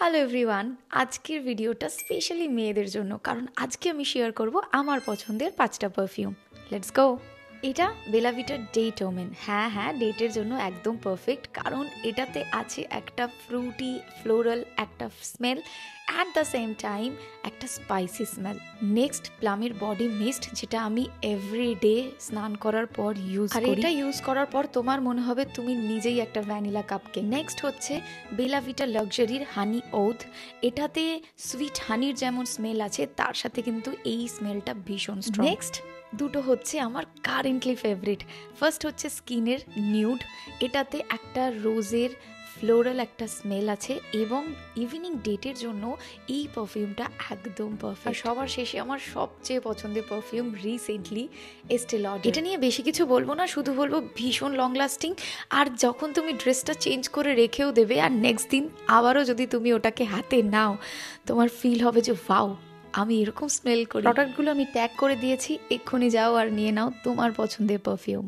Hello everyone, আজকের ভিডিওটা specially মেয়েদের জন্য, কারণ আজকে আমি শেয়ার করব আমার পছন্দের 5টা পারফিউম। Let's go. এটা বেলা ভিটার ডেট ওমেন। হ্যাঁ, ডেটের জন্য একদম পারফেক্ট, কারণ এটাতে আছে একটা ফ্রুটি ফ্লোরাল একটা smell, at the same time একটা স্পাইসি স্মেল। নেক্সট প্লামের বডি মিস্ট, যেটা আমি এভরিডে স্নান করার পর ইউজ করি। আর এটা ইউজ করার পর তোমার মনে হবে তুমি নিজেই একটা ভ্যানিলা কাপকেক। নেক্সট হচ্ছে বেলা ভিটা লাক্সারির হানি ওথ। এটাতে সুইট হানির যেমন স্মেল আছে, তার সাথে কিন্তু এই স্মেলটা ভীষণ স্ট্রং। নেক্সট দুটো হচ্ছে আমার কারেন্টলি ফেভারিট। ফার্স্ট হচ্ছে স্কিনের নিউড। এটাতে একটা রোজের ফ্লোরাল একটা স্মেল আছে, এবং ইভিনিং ডেটের জন্য এই পারফিউমটা একদম পারফেক্ট। সবার শেষে আমার সবচেয়ে পছন্দের পারফিউম রিসেন্টলি এস্টে লডার। এটা নিয়ে বেশি কিছু বলবো না, শুধু বলবো ভীষণ লং লাস্টিং। আর যখন তুমি ড্রেসটা চেঞ্জ করে রেখেও দেবে, আর নেক্সট দিন আবারও যদি তুমি ওটাকে হাতে নাও, তোমার ফিল হবে যে ওয়াও, আমি এরকম স্মেল করি। প্রোডাক্টগুলো আমি ট্যাগ করে দিয়েছি, এক্ষুনি যাও আর নিয়ে নাও তোমার পছন্দের পারফিউম।